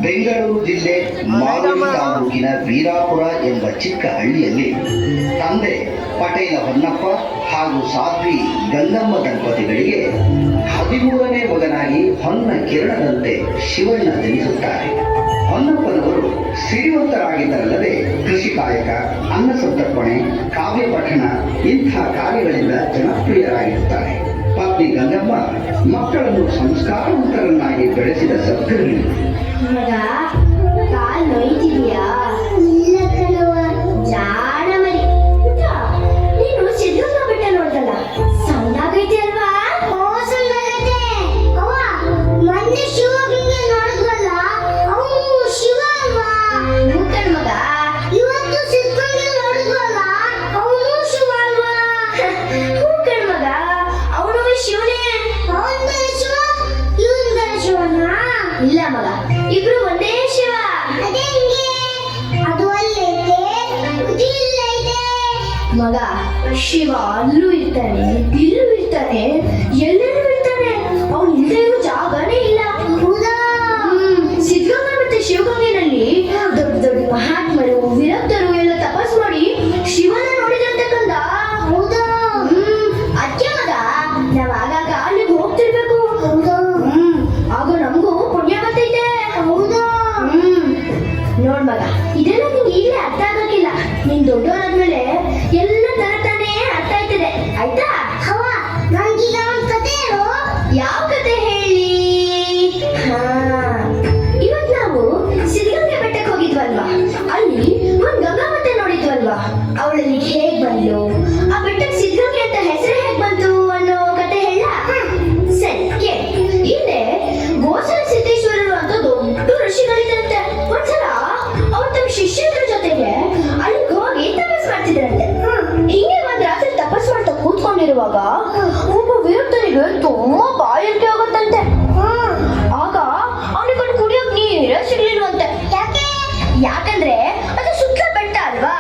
ಬೆಂಗಳೂರು ಜಿಲ್ಲೆ ಮಾಗಡಿ ತಾಲೂಕಿನ ವೀರಾಪುರ ಎಂಬ ಚಿಕ್ಕ ಹಳ್ಳಿಯಲ್ಲಿ ತಂದೆ ಪಟೇಲ ಹೊನ್ನಪ್ಪ ಹಾಗೂ ಸಾಧ್ವಿ ಗಂಗಮ್ಮ ದಂಪತಿಗಳಿಗೆ 13ನೇ ಮಗನಾಗಿ ಹೊನ್ನ ಕಿರಣದಂತೆ ಶಿವಣ್ಣ ಜನಿಸುತ್ತಾರೆ. ಹೊನ್ನಪ್ಪನವರು ಸಿರಿವಂತರಾಗಿದ್ದರಲ್ಲದೆ ಕೃಷಿ ಕಾಯಕ, ಅನ್ನ ಸಂತರ್ಪಣೆ, ಕಾವ್ಯ ಪಠಣ ಇಂಥ ಕಾರ್ಯಗಳಿಂದ ಜನಪ್ರಿಯರಾಗಿರುತ್ತಾರೆ. ಪತ್ನಿ ಗಂಗಮ್ಮ ಮಕ್ಕಳನ್ನು ಸಂಸ್ಕಾರವಂತರನ್ನಾಗಿ ಬೆಳೆಸಿದ ಸದ್ಗುರು. ಮಗ ಕಾಲ್ ನೋಯ್ತಿದೀಯಾ? ಇಲ್ಲ ಕಣವ್ವ, ಜಾಣ ಮರಿ. ನೀನು ಸಿದ್ಧಗಂಗಾ ಬೆಟ್ಟ ನೋಡ್ದಲ್ಲ, ಸಣ್ಣಾಗೈತಿ ಅಲ್ವಾ? ಸಣ್ಣಾಗೈತೆ ಅವ್ವ. ಮೊನ್ನೆ ಶಿವಗಂಗೆ ನೋಡಿದ್ವಲ್ಲ, ಅವನು ಶಿವ ಅಲ್ವಾ? ಕಣ್ ಮಗ, ಇವತ್ತು ಸಿದ್ಧಗಂಗೆ ನೋಡಿದ್ವಲ್ಲ, ಅವನು ಶಿವ ಅಲ್ವಾ? ಕಣ್ ಮಗ, ಅವನು ಶಿವನೇ. ಅವನ ಶಿವ, ಇವನ ಶಿವನ? ಇಲ್ಲ ಮಗ, ಇಬ್ರು ಒಂದೇ ಶಿವ. ಅದೇ ಹೆಂಗೆ? ಅದು ಅಲ್ಲೈತೆ, ಇದು ಇಲ್ಲೈತೆ. ಮಗ, ಶಿವ ಅಲ್ಲೂ ಇರ್ತಾನೆ, ಇಲ್ಲೂ ಇರ್ತಾನೆ, ಎಲ್ಲೆಲ್ಲೂ ಇರ್ತಾನೆ. ಅವನು ಇಲ್ಲದೆ ಇರೋ ಜಾಗನೇ ಇಲ್ಲ. ಹೌದಾ? ಸಿದ್ಧಗಂಗಾ ಮತ್ತೆ ಶಿವಗಂಗೆನಲ್ಲಿ ದೊಡ್ಡ ದೊಡ್ಡ ಮಹಾತ್ಮರು, ವಿರಕ್ತರು ಎಲ್ಲ ತಪಸ್ ಮಾಡಿ ಶಿವನ ನೋಡಿದಂತೆ ಕಂದ. ಹೌದಾ? ಅದಕ್ಕೆ ಮಗ, ನಾವ್ ಆಗಾಗ ಅಲ್ಲಿಗೆ ಹೋಗ್ತಿರ್ಬೇಕು. ಹೌದಾ? ಆಗ ನಮಗೂ ಪುಣ್ಯ ಬರ್ತೈತೆ. ಹೌದಾ? ನೋಡ್ ಮಗ, ಇದೆಲ್ಲ ನಿಂಗೆ ಈಗಲೇ ಅರ್ಥ ಆಗೋಕಿಲ್ಲ. ನೀನ್ ದೊಡ್ಡವರಾದ್ಮೇಲೆ ಎಲ್ಲ ತಾನೇ ಅರ್ಥ ಆಯ್ತದೆ, ಆಯ್ತಾ? ನಂಗೀಗ ಒಂದ್ ಕತೆ ಹೇಳು. ಯಾವ ಕತೆ ಹೇಳಿ? ಇವತ್ ನಾವು ಸಿದ್ಧಗಂಗೆ ಬೆಟ್ಟಕ್ಕೆ ಹೋಗಿದ್ವಲ್ವಾ, ಅಲ್ಲಿ ಒಂದ್ ಗಂಗಾಮತ್ತೆ ನೋಡಿದ್ವಲ್ವಾ, ಅವಳಲ್ಲಿ ಹೇಗ್ ಬಂದ್ಲು, ಆ ಬೆಟ್ಟಕ್ಕೆ ಸಿದ್ಧಗಂಗೆ ಅಂತ ಹೆಸರು ಹೇಗ್ ಬಂತು ಅನ್ನೋ ಕತೆ ಹೇಳ? ಸರಿ ಕೇಳಿ. ಹಿಂದೆ ಗೋಸಲ ಸಿದ್ದೇಶ್ವರರು ಅಂತ ದೊಡ್ಡ ಋಷಿಗಳಿದ್ರಂತೆ. ಒಂದ್ಸಲ ಅವ್ರು ತಮ್ಮ ಶಿಷ್ಯರ ಜೊತೆಗೆ ಅಲ್ಲಿಗೆ ಹೋಗಿ ತಪಸ್ ಮಾಡ್ತಿದ್ರಂತೆ. ಹಿಂಗೆ ಒಂದ್ ರಾತ್ರಿ ತಪಸ್ ಮಾಡ್ತಾ ಕೂತ್ಕೊಂಡಿರುವಾಗ ಒಬ್ಬ ವಿರಕ್ತನಿಗೆ ತುಂಬಾ ಬಾಯಾರಿಕೆ ಆಗುತ್ತಂತೆ. ಆಗ ಅವನಿಗೆ ಕುಡಿಯೋಕ್ ನೀರೇ ಸಿಗ್ಲಿಲ್ವಂತೆ. ಯಾಕಂದ್ರೆ ಅದು ಸುತ್ತ ಬೆಟ್ಟ ಅಲ್ವಾ,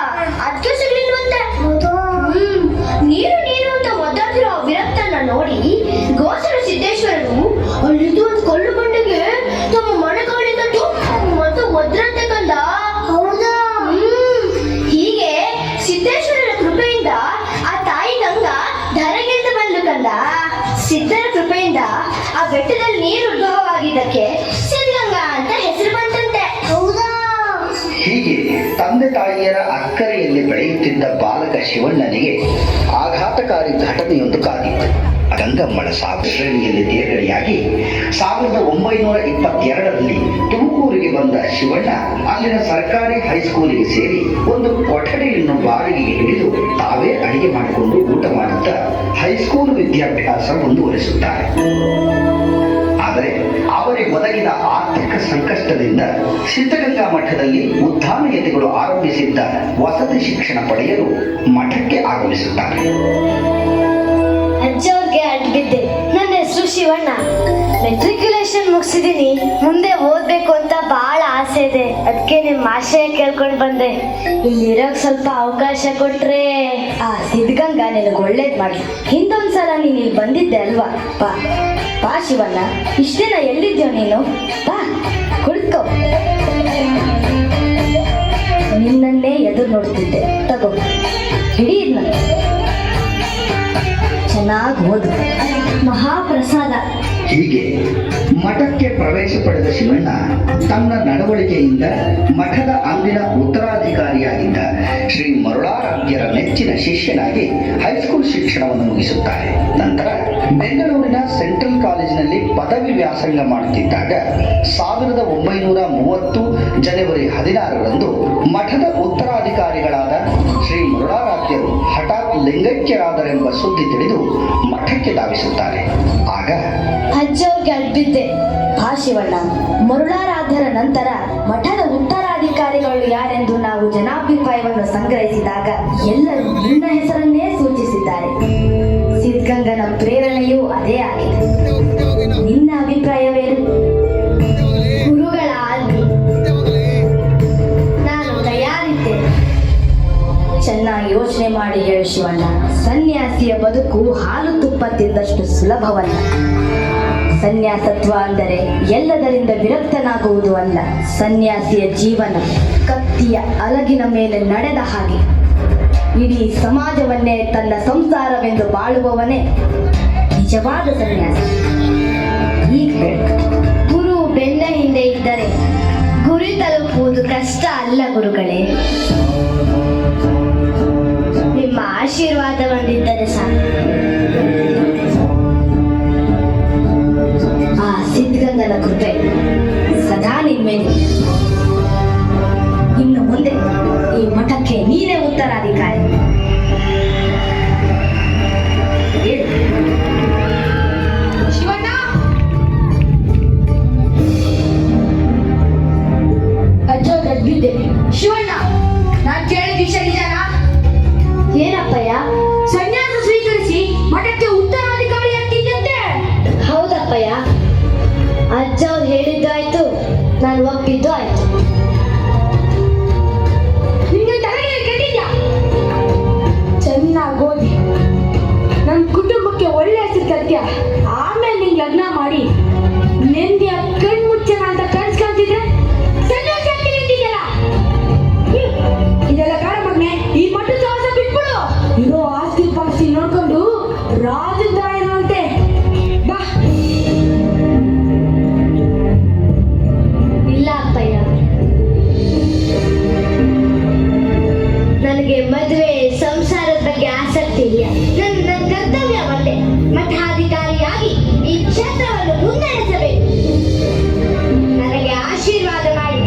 ಅದಕ್ಕೆ ಸಿಗ್ಲಿಲ್ವಂತೆ. ನೀರು ನೀರು ಅಂತ ಒದ್ದಾಡ್ತಿರೋ ವಿರಕ್ತನ ನೋಡಿ ಗೋಸಲ ಸಿದ್ದೇಶ್ವರರು ಅಲ್ಲಿದ್ದು ಒಂದು ಕಲ್ಲು ಬಂಡೆಗೆ ತಮ್ಮ ಮಣಗಳಿಂದ ಮತ್ತು ಒದ್ರಂತೆ ಕಂದ. ಹೌದಾ? ಹೀಗೆ ಸಿದ್ದೇಶ್ವರರ ಕೃಪೆಯಿಂದ ಆ ತಾಯಿ ಗಂಗಾ ಧರೆಗೆಂದು ಬಂದು ಕಂದ. ಸಿದ್ಧರ ಕೃಪೆಯಿಂದ ಆ ಬೆಟ್ಟದಲ್ಲಿ ನೀರು ಉದ್ಭವವಾಗಿದ್ದಕ್ಕೆ ಸಿದ್ಧಗಂಗಾ ಅಂತ ಹೆಸರು ಬಂತಂತೆ. ಹೌದಾ? ಹೀಗೆ ತಂದೆ ತಾಯಿಯರ ಅಕ್ಕರೆಯಲ್ಲಿ ಬೆಳೆಯುತ್ತಿದ್ದ ಬಾಲಕ ಶಿವಣ್ಣನಿಗೆ ಆಘಾತಕಾರಿ ಘಟನೆಯೊಂದು ಕಾದಿತ್ತು. ಗಂಗಮ್ಮಳ ಸಾವು ಶ್ರೇಣಿಯಲ್ಲಿ ತೇರ್ಗಡೆಯಾಗಿ 1922ರಲ್ಲಿ ತುಮಕೂರಿಗೆ ಬಂದ ಶಿವಣ್ಣ ಅಲ್ಲಿನ ಸರ್ಕಾರಿ ಹೈಸ್ಕೂಲಿಗೆ ಸೇರಿ ಒಂದು ಕೊಠಡಿಯನ್ನು ಬಾಡಿಗೆಗೆ ಹಿಡಿದು ತಾವೇ ಅಡಿಗೆ ಮಾಡಿಕೊಂಡು ಊಟ ಮಾಡುತ್ತಾ ಹೈಸ್ಕೂಲ್ ವಿದ್ಯಾಭ್ಯಾಸ ಮುಂದುವರಿಸುತ್ತಾರೆ. ಆದರೆ ಅವರಿಗೆ ಒದಗಿದ ಆರ್ಥಿಕ ಸಂಕಷ್ಟದಿಂದ ಸಿದ್ಧಗಂಗಾ ಮಠದಲ್ಲಿ ಉದ್ಧಾನಯತಿಗಳು ಆರಂಭಿಸಿದ್ದ ವಸತಿ ಶಿಕ್ಷಣ ಪಡೆಯಲು ಮಠಕ್ಕೆ ಆಗಮಿಸುತ್ತಾರೆ. ಅಜ್ಜವ್ರಿಗೆ ಅಡ್ಬಿದ್ದೆ. ನನ್ನ ಹೆಸರು ಶಿವಣ್ಣ. ಮೆಟ್ರಿಕ್ಯುಲೇಷನ್ ಮುಗಿಸಿದೀನಿ. ಮುಂದೆ ಓದ್ಬೇಕು ಅಂತ ಬಹಳ ಆಸೆ ಇದೆ. ಅದಕ್ಕೆ ನಿಮ್ಮ ಆಶಯ ಕೇಳ್ಕೊಂಡು ಬಂದೆ. ಇಲ್ಲಿರೋಕ್ ಸ್ವಲ್ಪ ಅವಕಾಶ ಕೊಟ್ರೆ ಆ ಸಿದ್ಧಗಂಗಾ ನಿನಗೆ ಒಳ್ಳೇದ್ ಮಾಡ್ಲಿ. ಹಿಂದೊಂದ್ಸಲ ನೀನ್ ಇಲ್ಲಿ ಬಂದಿದ್ದೆ ಅಲ್ವಾ? ಬಾ ಬಾ ಶಿವಣ್ಣ, ಇಷ್ಟೇನ ಎಲ್ಲಿದ್ಯೋ ನೀನು? ಬಾ ಕುಳಿತ್ಕೋ. ನಿನ್ನನ್ನೇ ಎದುರು ನೋಡ್ತಿದ್ದೆ. ತಗೋ ಹಿಡಿ ಇದ್ನ, ಚೆನ್ನಾಗಿ ಓದು. ಮಹಾಪ್ರಸಾದ. ಹೀಗೆ ಮಠಕ್ಕೆ ಪ್ರವೇಶ ಪಡೆದ ಶಿವಣ್ಣ ತನ್ನ ನಡವಳಿಕೆಯಿಂದ ಮಠದ ಅಂದಿನ ಉತ್ತರಾಧಿಕಾರಿಯಾಗಿದ್ದ ಶ್ರೀ ಮರುಳಾರಾಧ್ಯರ ನೆಚ್ಚಿನ ಶಿಷ್ಯನಾಗಿ ಹೈಸ್ಕೂಲ್ ಶಿಕ್ಷಣವನ್ನು ಮುಗಿಸುತ್ತಾರೆ. ನಂತರ ಬೆಂಗಳೂರಿನ ಸೆಂಟ್ರಲ್ ಕಾಲೇಜಿನಲ್ಲಿ ಪದವಿ ವ್ಯಾಸಂಗ ಮಾಡುತ್ತಿದ್ದಾಗ 1930 ಜನವರಿ 16ರಂದು ಮಠದ ಉತ್ತರಾಧಿಕಾರಿಗಳಾದ ಶ್ರೀ ಮರುಳಾರಾಧ್ಯರು ಹಠಾತ್ ಲಿಂಗೈಕ್ಯರಾದರೆಂಬ ಸುದ್ದಿ ತಿಳಿದು ಮಠಕ್ಕೆ ಧಾವಿಸುತ್ತಾರೆ. ಆಗ ಅಜ್ಜವ್ರಿಗೆ ಅಡ್ಬಿದ್ದೆ. ಆ ಶಿವಣ್ಣ, ಮರುಳಾರಾಧ್ಯರ ನಂತರ ಮಠದ ಉತ್ತರಾಧಿಕಾರಿಗಳು ಯಾರೆಂದು ನಾವು ಜನಾಭಿಪ್ರಾಯವನ್ನು ಸಂಗ್ರಹಿಸಿದಾಗ ಎಲ್ಲರೂ ನಿನ್ನ ಹೆಸರನ್ನೇ ಸೂಚಿಸಿದ್ದಾರೆ. ಸಿದ್ಧಗಂಗನ ಪ್ರೇರಣೆಯೂ ಅದೇ ಆಗಿದೆ. ನಿನ್ನ ಅಭಿಪ್ರಾಯವೇನು? ಗುರುಗಳ ಆಜ್ಞೆ. ನಾನು ತಯಾರಿದ್ದೇನೆ. ಚೆನ್ನಾಗಿ ಯೋಚನೆ ಮಾಡಿ ಹೇಳು ಶಿವಣ್ಣ. ಸನ್ಯಾಸಿಯ ಬದುಕು ಹಾಲು ತುಪ್ಪ ತಿಂದಷ್ಟು ಸುಲಭವಲ್ಲ. ಸನ್ಯಾಸತ್ವ ಅಂದರೆ ಎಲ್ಲದರಿಂದ ವಿರಕ್ತನಾಗುವುದು ಅಲ್ಲ. ಸನ್ಯಾಸಿಯ ಜೀವನ ಕತ್ತಿಯ ಅಲಗಿನ ಮೇಲೆ ನಡೆದ ಹಾಗೆ. ಇಡೀ ಸಮಾಜವನ್ನೇ ತನ್ನ ಸಂಸಾರವೆಂದು ಬಾಳುವವನೇ ನಿಜವಾದ ಸನ್ಯಾಸಿ. ಈಗ ಹೇಳು. ಗುರು ಬೆನ್ನ ಹಿಂದೆ ಇದ್ದರೆ ಗುರಿ ತಲುಪುವುದು ಕಷ್ಟ ಅಲ್ಲ ಗುರುಗಳೇ. ನಿಮ್ಮ ಆಶೀರ್ವಾದ ಒಂದಿದ್ದರೆ ಸಾಕು. ಆ ಸಿದ್ಧಗಂಗನ ಕೃಪೆ ಸದಾ ನಿಮ್ಮೇಲೆ. ಇನ್ನು ಮುಂದೆ ಈ ಮಠಕ್ಕೆ ನೀನೇ ಉತ್ತರಾಧಿಕಾರಿ. ಹೇಳು. ಶಿವಣ್ಣ, ಅಜ್ಜ ಗಡ್ಬಿದ್ದೆ. ಶಿವಣ್ಣ, ನಾನ್ ಕೇಳಿದ ವಿಷಯ ನಿಜನಾ? ಏನಪ್ಪಯ್ಯ? ಸನ್ಯಾಸ ಸ್ವೀಕರಿಸಿ ಮಠಕ್ಕೆ ಉತ್ತರಾಧಿಕಾರಿ ಆಗ್ತಿದ್ದಂತೆ. ಹೌದಪ್ಪಯ್ಯ, ಅಜ್ಜ ಅವ್ರು ಹೇಳಿದ್ದು ಆಯ್ತು, ನಾನು ಒಪ್ಪಿದ್ದು ಆಯ್ತು. ನಿಂಗೆ ತಲೆಗೆ ಕೆಟ್ಟಿದ್ಯಾ? ಚೆನ್ನಾಗಿ ಓದಿ ನನ್ನ ಕುಟುಂಬಕ್ಕೆ ಒಳ್ಳೆ ಹೆಸರು ತರ್ತೀಯ. ಆಮೇಲೆ ನಿಂಗೆ ಲಗ್ನ ಮಾಡಿ ನೆಮ್ಮದಿಯ ಕಣ್ಮುಚ್ಚನ ಅಂತ ಕನ್ಸ್ಕೊಂತಿದ್ರೆ ಸನ್ಯಾಸಿ ಆಗ್ತೀನಿ ಅಂತಿದ್ಯಲ್ಲ. ಇದೆಲ್ಲ ಬೇಡ ಮಗ್ನೆ. ಈ ಮಠದ ಸಾಹಸ ಬಿಟ್ಬಿಡು. ಇರೋ ಆಸ್ತಿ ಪಾಸ್ತಿ ನೋಡ್ಕೊಂಡು ರಾಜದ ಇರುವಂತೆ ಬಾ. ಇಲ್ಲ ಅಪ್ಪಯ್ಯ, ನನಗೆ ಮದುವೆ ಸಂಸಾರದ ಬಗ್ಗೆ ಆಸಕ್ತಿ ಇಲ್ಲ. ನನ್ನ ಕರ್ತವ್ಯ ಒಂದೇ, ಮಠಾಧಿಕಾರಿಯಾಗಿ ಈ ಕ್ಷೇತ್ರವನ್ನು ಮುನ್ನಡೆಸಬೇಕು. ನನಗೆ ಆಶೀರ್ವಾದ ಮಾಡಿ.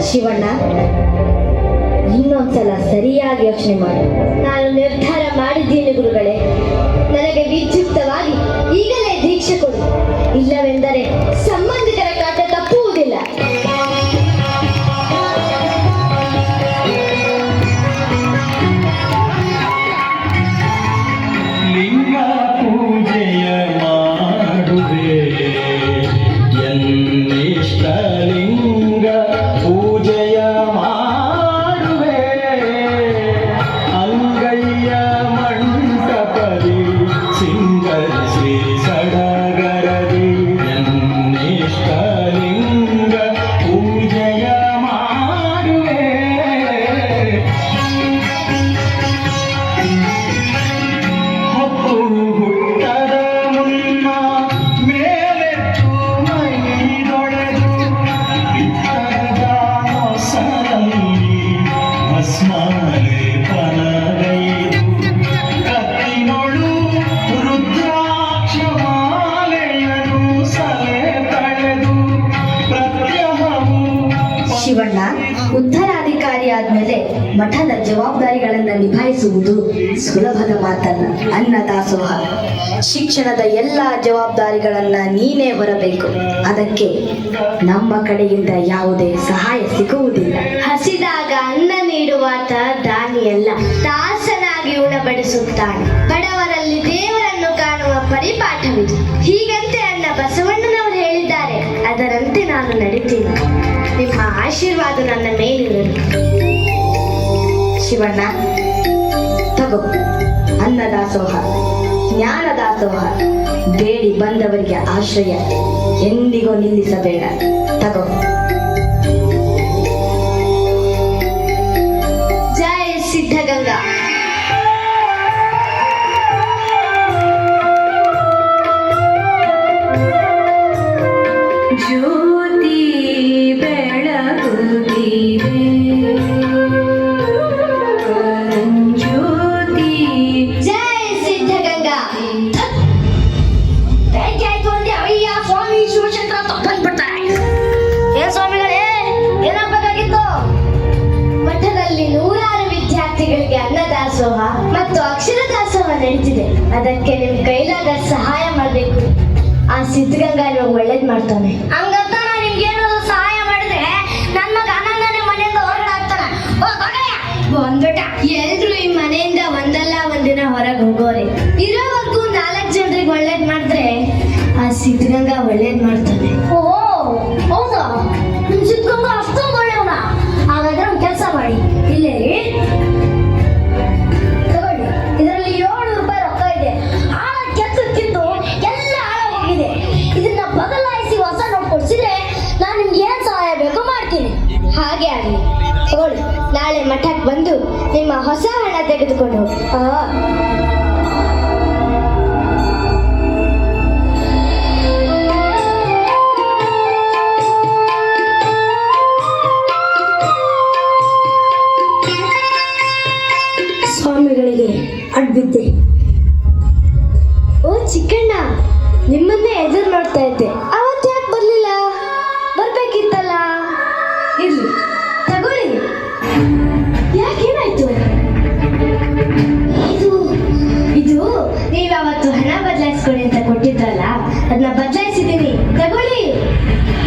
ಶಿವಣ್ಣ, ಇನ್ನೊಂದ್ಸಲ ಸರಿಯಾಗಿ ಯೋಚನೆ ಮಾಡು. ನಾನು ನಿರ್ಧಾರ ಮಾಡಿದ್ದೀನಿ ಗುರುಗಳೇ. ನನಗೆ ವಿದ್ಯುಕ್ತವಾಗಿ ಈಗಲೇ ದೀಕ್ಷೆ ಕೊಡಿ. ಇಲ್ಲವೆಂದರೆ ಸಂಬಂಧಿಕರ ಕಾಟ ತಪ್ಪುವುದಿಲ್ಲ. ಲಿಂಗ ಪೂಜೆಯ ಮಾಡುವೆ ಎನ್ನಿಷ್ಟ ಲಿಂಗ ಪೂಜೆಯ ಮಾಡುವೆ ಅಂಗಯ್ಯ ಮಂಟಪದಿ ಸಿಂಗರಿಸಿ ಸಡಗರದಿ ಎನ್ನಿಷ್ಟ ಲಿಂಗ ಪೂಜೆಯ ಮಾಡುವೆ ಹೊತ್ತು ಹುಟ್ಟದ ಮುನ್ನ ಮೇಲೆತ್ತು ಮೈದೊಡೆದು ಬಿಟ್ಟದ ಮೊಸರಲ್ಲಿ ಭಸ್ಮಲೆ ಪನಗೈದು ಕತ್ತಿನೊಳು ರುದ್ರಾಕ್ಷ ಮಾಲೆಯನು ಸಲೆ ತಳೆದು ಪ್ರತ್ಯಹವು ಶಿವಣ್ಣ, ಉತ್ತರಾಧಿಕಾರಿ ಆದ್ಮೇಲೆ ಮಠದ ಜವಾಬ್ದಾರಿಗಳನ್ನ ನಿಭಾಯಿಸುವುದು ಸುಲಭದ ಮಾತಲ್ಲ. ಅನ್ನದಾಸೋಹ, ಶಿಕ್ಷಣದ ಎಲ್ಲ ಜವಾಬ್ದಾರಿಗಳನ್ನ ನೀನೇ ಹೊರಬೇಕು. ಅದಕ್ಕೆ ನಮ್ಮ ಕಡೆಯಿಂದ ಯಾವುದೇ ಸಹಾಯ ಸಿಗುವುದಿಲ್ಲ. ಹಸಿದಾಗ ಅನ್ನ ನೀಡುವಾತ ದಾನಿಯಲ್ಲ, ದಾಸನಾಗಿ ಉಣಬಡಿಸುತ್ತಾನೆ. ಬಡವರಲ್ಲಿ ದೇವರನ್ನು ಕಾಣುವ ಪರಿಪಾಠವಿದು. ಹೀಗಂತೆ ಅಣ್ಣ ಬಸವಣ್ಣನವರು ಹೇಳಿದ್ದಾರೆ. ಅದರಂತೆ ನಾನು ನಡೀತೀನಿ. ನಿಮ್ಮ ಆಶೀರ್ವಾದ ನನ್ನ ಮೇಲಿರಲಿ. ಶಿವಣ್ಣ, ತಗೋ ಅನ್ನದಾಸೋಹ, ಜ್ಞಾನದಾಸೋಹ. ಬೇಡಿ ಬಂದವರಿಗೆ ಆಶ್ರಯ ಎಂದಿಗೂ ನಿಲ್ಲಿಸಬೇಡ. ತಗೋ. ಜೈ ಸಿದ್ಧಗಂಗಾ. ಜ್ಯೋತಿ ಬೆಳಗುತ್ತಿದೆ, ಜ್ಯೋತಿ. ಜೈ ಸಿದ್ಧಗಂಗಾ. ಹೇಗಾಯ್ತು ಅಂದ್ರೆ ಅಯ್ಯ ಸ್ವಾಮಿ ಶಿವಚಂದ್ರ ಬಂದ್ಬಿಡ್ತಾರೆ. ಏನ್ ಸ್ವಾಮಿಗಳೇ, ಏನಾಗಬೇಕಾಗಿತ್ತು? ಮಠದಲ್ಲಿ ನೂರಾರು ವಿದ್ಯಾರ್ಥಿಗಳಿಗೆ ಅನ್ನದಾಸೋಹ ಮತ್ತು ಅಕ್ಷರ ದಾಸೋಹ ನಡೀತಿದೆ. ಅದಕ್ಕೆ ನಿಮ್ ಕೈಲಾದ ಸಹಾಯ ಮಾಡಬೇಕು. ಆ ಸಿದ್ಧಗಂಗಾ ನಿಮಗೆ ಒಳ್ಳೇದ್ ಮಾಡ್ತಾನೆ. ಹಂಗಂತ ನಾನು ನಿಮ್ಗೆ ಏನಾದ್ರು ಸಹಾಯ ಮಾಡಿದ್ರೆ ನನ್ನ ಮಗ ಅನಂದನೇ ಮನೆಯಿಂದ ಹೊರಗಡೆ ಹಾಕ್ತಾನೆ. ಬಂದ್ಬಿಟ್ಟ. ಎಲ್ರು ಈ ಮನೆಯಿಂದ ಒಂದಲ್ಲ ಒಂದಿನ ಹೊರಗೆ ಹೋಗೋರೆ. ಇರೋವರೆಗೂ 4 ಜನರಿಗೆ ಒಳ್ಳೇದ್ ಮಾಡಿದ್ರೆ ಆ ಸಿದ್ಧಗಂಗಾ ಒಳ್ಳೇದ್ ಮಾಡ್ತಾನೆ. ಓ ಹೌದಾ? ನಿಮ್ ಸಿದ್ಧಗಂಗಾ ಅಷ್ಟೊಂದು ಒಳ್ಳೆಯವನ? ಹಾಗಾದ್ರೆ ಒಂದು ಕೆಲಸ ಮಾಡಿ, ಇಲ್ಲೇ ತಗೊಳ್ಳಿ, ಇದರಲ್ಲಿ 700 ರೂಪಾಯಿ ರೊಕ್ಕ ಇದೆ. ಆಳ ಕೆತ್ತು ತಿಂದು ಎಲ್ಲ ಆಳ ಹೋಗಿದೆ. ಇದನ್ನ ಬದಲಾಯಿಸಿ ಹೊಸ ನೋಟ್ ಕೊಡ್ಸಿದ್ರೆ ನಾನು ನಿಮ್ಗೆ ಏನ್ ಸಹಾಯ ಬೇಕೋ ಮಾಡ್ತೀನಿ. ಹಾಗೆ ಆಗಲಿ, ತಗೊಳ್ಳಿ. ನಾಳೆ ಮಠಕ್ಕೆ ಬಂದು ನಿಮ್ಮ ಹೊಸ ಹಣ ತೆಗೆದುಕೊಂಡು ಸ್ವಾಮಿಗಳಿಗೆ ಅಡ್ಬಿದ್ದೆ. ಓ ಚಿಕ್ಕಣ್ಣ, ನಿಮ್ಮನ್ನೇ ಎದುರು ನೋಡ್ತಾ ಇದ್ದೆ. ಅವತ್ತು ಯಾಕೆ ಬರ್ಲಿಲ್ಲ? ಬರ್ಬೇಕಿತ್ತಲ್ಲ. ಇರ್ಲಿ ತಗೊಳ್ಳಿ. ಯಾಕೇನಾಯ್ತು? ಇದು ಇದು ನೀವು ಅವತ್ತು ಹಣ ಬದಲಾಯಿಸ್ಕೊಡಿ ಅಂತ ಕೊಟ್ಟಿದ್ರಲ್ಲ, ಅದನ್ನ ಬದಲಾಯಿಸಿದ್ದೀನಿ, ತಗೊಳ್ಳಿ.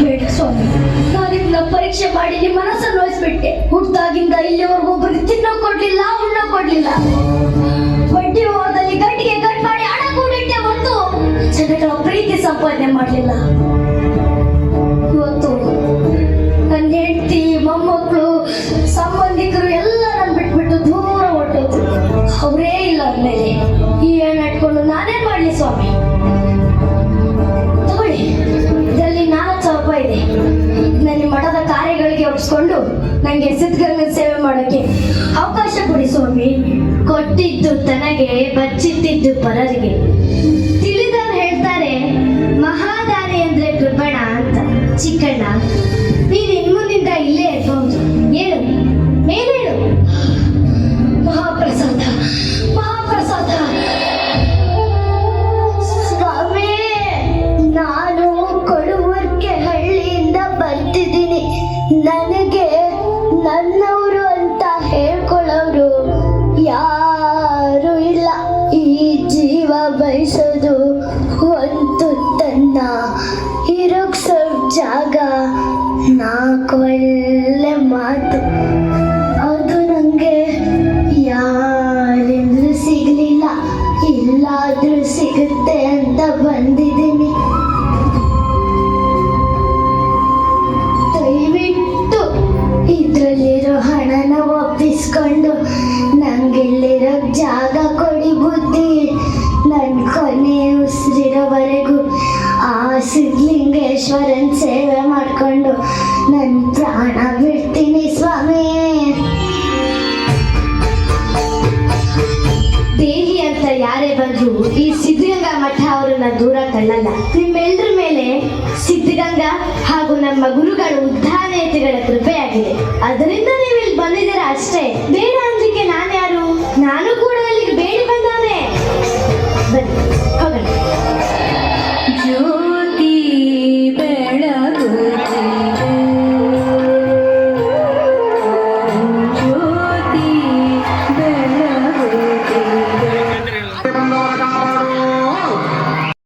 ಬೇಡ ಸ್ವಾಮಿ, ನಾನು ನಿಮ್ಮನ್ನ ಪರೀಕ್ಷೆ ಮಾಡಿ ನಿಮ್ಮ ಮನಸ್ಸನ್ನು ನೋಯಿಸ್ಬಿಟ್ಟೆ. ಹುಟ್ಟಾಗಿಂದ ಇಲ್ಲಿವರೆಗೂ ಒಬ್ಬರಿಗೆ ತಿನ್ನೋ ಕೊಡ್ಲಿಲ್ಲ, ಉಣ್ಣೋ ಕೊಡ್ಲಿಲ್ಲ. ಬಡ್ಡಿ ಹೋದಲ್ಲಿ ಗಂಟಿಗೆ ಕಟ್ ಮಾಡಿ ಹಣ ಕೂಡಿಟ್ಟೆ ಹೊರತು ಜನಗಳ ಪ್ರೀತಿ ಸಂಪಾದನೆ ಮಾಡಲಿಲ್ಲ. ಇವತ್ತು ನನ್ನ ಹೆಂಡತಿ, ಮೊಮ್ಮಕ್ಕಳು, ಸಂಬಂಧಿಕರು ಎಲ್ಲ ನನ್ನ ಬಿಟ್ಬಿಟ್ಟು ದೂರ ಹೊರಟೋದ್ರು. ಅವರೇ ಇಲ್ಲ ಅಂದಮೇಲೆ ಈ ಹಣ ಇಟ್ಕೊಂಡು ನಾನೇನ್ ಮಾಡ್ಲಿ ಸ್ವಾಮಿ? ತಗೊಳ್ಳಿ, ಇದರಲ್ಲಿ 4,000 ರೂಪಾಯಿ ಇದೆ. ನನ್ನ ಮಠದ ಕಾರ್ಯಗಳಿಗೆ ಒಪ್ಪಿಸ್ಕೊಂಡು ನನಗೆ ಸಿದ್ಧಗಂಗನ ಸೇವೆ ಮಾಡೋಕ್ಕೆ ಅವಕಾಶ ಕೊಡಿ ಸ್ವಾಮಿ. ಕೊಟ್ಟಿದ್ದು ತನಗೆ, ಬಚ್ಚಿಟ್ಟಿದ್ದು ಪರರಿಗೆ. ತಿಳಿದವ್ರು ಹೇಳ್ತಾರೆ ಮಹಾದಾನಿ ಅಂದ್ರೆ ಕೃಪಣ ಅಂತ. ಚಿಕ್ಕಣ್ಣ, ನೀನು ಇನ್ಮುಂದಿಂದ ಇಲ್ಲೇ ಇರ್ಬಹುದು. ಹೇಳು, ಮೇಲೇಳು. ಮಹಾಪ್ರಸಾದ, ಮಹಾಪ್ರಸಾದ. ಸ್ವಾಮಿ, ನಾನು ಕೊಡುವರ್ಕೆ ಹಳ್ಳಿಯಿಂದ ಬರ್ತಿದ್ದೀನಿ. ನನಗೆ ನನ್ನವರು ಅಂತ ಹೇಳ್ಕೊಳ್ಳೋರು ಯಾರು ಇಲ್ಲ. ಈ ಜೀವ ಬಯಸೋದು ಒಂದು ತನ್ನ ಇರೋಕ್ಸೋ ಜಾಗ, 4 ಒಳ್ಳೆ ಮಾತು. ಅದು ನನಗೆ ಯಾರಿಂದಲೂ ಸಿಗಲಿಲ್ಲ. ಎಲ್ಲಾದ್ರೂ ಸಿಗುತ್ತೆ ಅಂತ ಬಂದಿದ್ದೀನಿ. ದಯವಿಟ್ಟು ಇದ್ರಲ್ಲಿರೋ ಹಣನ ಒಪ್ಪಿಸ್ಕೊಂಡು ನಂಗೆಲ್ಲಿರೋ ಜಾಗ ಕೊಡಿ ಬುದ್ಧಿ. ನನ್ನ ಕೊನೆ ಉಸಿರಿರೋವರೆಗೂ ಆ ಸಿದ್ಧಲಿಂಗೇಶ್ವರನ್ ಸೇವೆ ಮಾಡಿಕೊಂಡು ನನ್ನ ಪ್ರಾಣ ಬಿಡ್ತೀನಿ ಸ್ವಾಮಿ. ದೇಹಿ ಅಂತ ಯಾರೇ ಬಂದ್ರು ಈ ಸಿದ್ಧಗಂಗಾ ಮಠ ಅವರನ್ನ ದೂರ ತಳ್ಳಲ್ಲ. ನಿಮ್ಮೆಲ್ಲರ ಮೇಲೆ ಸಿದ್ಧಗಂಗಾ ಹಾಗೂ ನಮ್ಮ ಗುರುಗಳ ಉದ್ಧಾನಯತಿಗಳ ಕೃಪೆಯಾಗಿದೆ. ಅದರಿಂದ